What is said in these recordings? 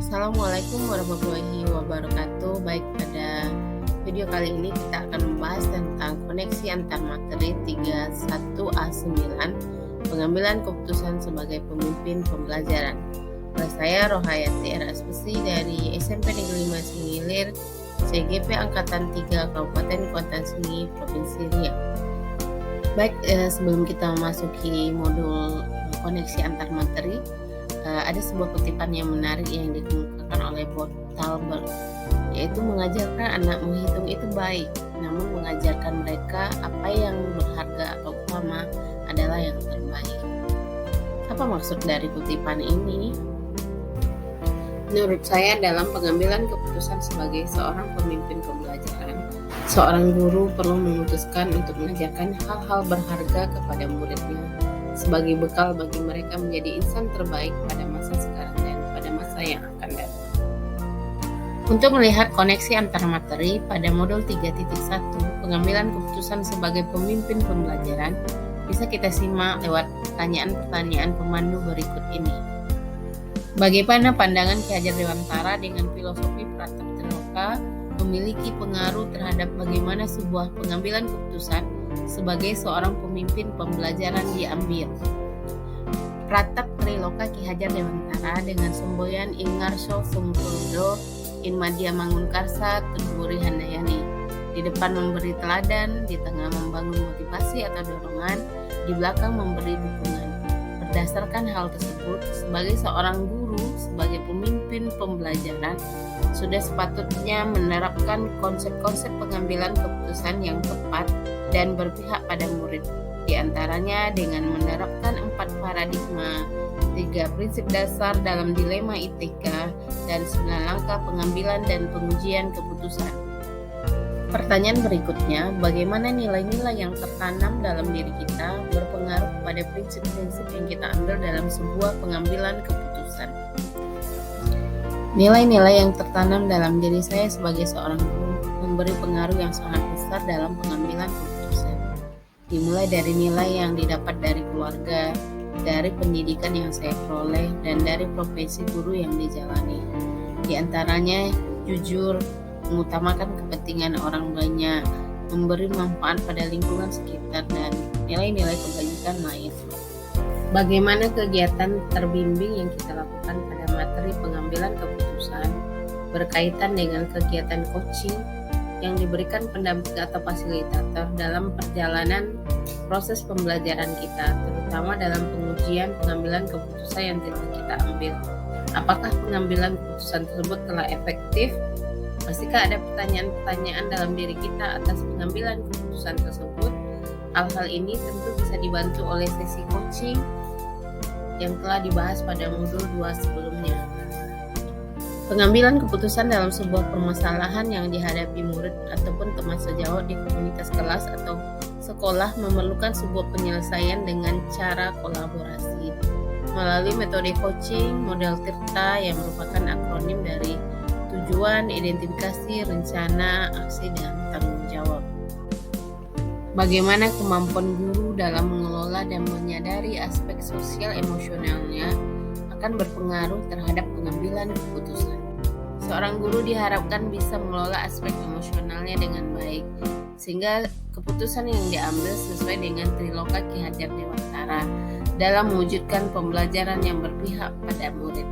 Assalamualaikum warahmatullahi wabarakatuh. Baik, pada video kali ini kita akan membahas tentang koneksi antar materi 31A9, pengambilan keputusan sebagai pemimpin pembelajaran. Oleh saya Rohayati RSPC dari SMP Negeri 5 Singilir, CGP Angkatan 3 Kabupaten Kota Singi, Provinsi Riau. Baik, sebelum kita memasuki modul koneksi antar materi, ada sebuah kutipan yang menarik yang dikemukakan oleh Bob Talbert, yaitu mengajarkan anak menghitung itu baik, namun mengajarkan mereka apa yang berharga atau utama adalah yang terbaik. Apa maksud dari kutipan ini? Menurut saya, dalam pengambilan keputusan sebagai seorang pemimpin pembelajaran, seorang guru perlu memutuskan untuk mengajarkan hal-hal berharga kepada muridnya sebagai bekal bagi mereka menjadi insan terbaik pada masa sekarang dan pada masa yang akan datang. Untuk melihat koneksi antar materi pada modul 3.1, pengambilan keputusan sebagai pemimpin pembelajaran, bisa kita simak lewat pertanyaan-pertanyaan pemandu berikut ini. Bagaimana pandangan Ki Hajar Dewantara dengan filosofi Pratap Triloka memiliki pengaruh terhadap bagaimana sebuah pengambilan keputusan sebagai seorang pemimpin pembelajaran diambil? Pratap Triloka Ki Hajar Dewantara dengan semboyan Ingarso Sungkuldo In Madya Mangunkarsa Teduri Handayani, di depan memberi teladan, di tengah membangun motivasi atau dorongan, di belakang memberi dukungan. Berdasarkan hal tersebut, sebagai seorang guru, sebagai pemimpin pembelajaran, sudah sepatutnya menerapkan konsep-konsep pengambilan keputusan yang tepat dan berpihak pada murid, diantaranya dengan menerapkan 4 paradigma, 3 prinsip dasar dalam dilema ITK, dan 9 langkah pengambilan dan pengujian keputusan. Pertanyaan berikutnya, bagaimana nilai-nilai yang tertanam dalam diri kita berpengaruh pada prinsip-prinsip yang kita ambil dalam sebuah pengambilan keputusan? Nilai-nilai yang tertanam dalam diri saya sebagai seorang guru memberi pengaruh yang sangat besar dalam pengambilan keputusan. Dimulai dari nilai yang didapat dari keluarga, dari pendidikan yang saya peroleh, dan dari profesi guru yang dijalani. Di antaranya jujur, mengutamakan kepentingan orang banyak, memberi manfaat pada lingkungan sekitar, dan nilai-nilai kebajikan lain. Bagaimana kegiatan terbimbing yang kita lakukan pada materi pengambilan keputusan berkaitan dengan kegiatan coaching yang diberikan pendamping atau fasilitator dalam perjalanan proses pembelajaran kita, terutama dalam pengujian pengambilan keputusan yang kita ambil. Apakah pengambilan keputusan tersebut telah efektif? Masihkah ada pertanyaan-pertanyaan dalam diri kita atas pengambilan keputusan tersebut? Hal-hal ini tentu bisa dibantu oleh sesi coaching yang telah dibahas pada modul 2 sebelumnya. Pengambilan keputusan dalam sebuah permasalahan yang dihadapi murid ataupun teman sejawat di komunitas kelas atau sekolah memerlukan sebuah penyelesaian dengan cara kolaborasi melalui metode coaching model TIRTA yang merupakan akronim dari tujuan, identifikasi, rencana, aksi, dan tanggung jawab. Bagaimana kemampuan guru dalam mengelola dan menyadari aspek sosial emosionalnya akan berpengaruh terhadap pengambilan keputusan. Seorang guru diharapkan bisa mengelola aspek emosionalnya dengan baik, sehingga keputusan yang diambil sesuai dengan Triloka Ki Hajar Dewantara dalam mewujudkan pembelajaran yang berpihak pada murid.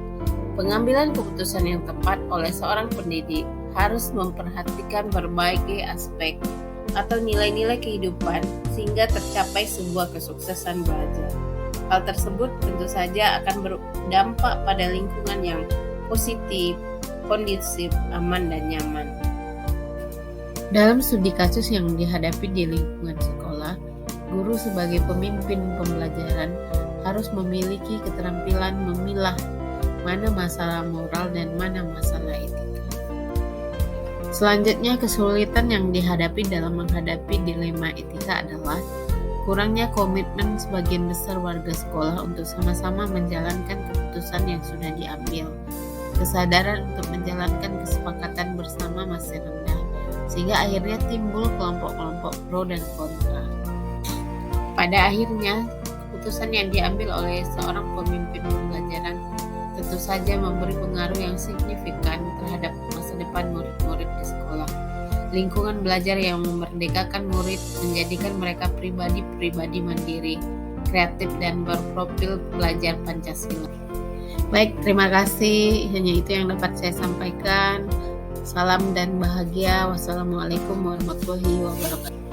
Pengambilan keputusan yang tepat oleh seorang pendidik harus memperhatikan berbagai aspek atau nilai-nilai kehidupan sehingga tercapai sebuah kesuksesan belajar. Hal tersebut tentu saja akan berdampak pada lingkungan yang positif, kondusif, aman, dan nyaman. Dalam studi kasus yang dihadapi di lingkungan sekolah, guru sebagai pemimpin pembelajaran harus memiliki keterampilan memilah mana masalah moral dan mana masalah etika. Selanjutnya, kesulitan yang dihadapi dalam menghadapi dilema etika adalah kurangnya komitmen sebagian besar warga sekolah untuk sama-sama menjalankan keputusan yang sudah diambil. Kesadaran untuk menjalankan kesepakatan bersama masih rendah, sehingga akhirnya timbul kelompok-kelompok pro dan kontra. Pada akhirnya, keputusan yang diambil oleh seorang pemimpin pembelajaran tentu saja memberi pengaruh yang signifikan terhadap masa depan murid-murid di sekolah. Lingkungan belajar yang memerdekakan murid menjadikan mereka pribadi-pribadi mandiri, kreatif, dan berprofil pelajar Pancasila. Baik, terima kasih. Hanya itu yang dapat saya sampaikan. Salam dan bahagia. Wassalamualaikum warahmatullahi wabarakatuh.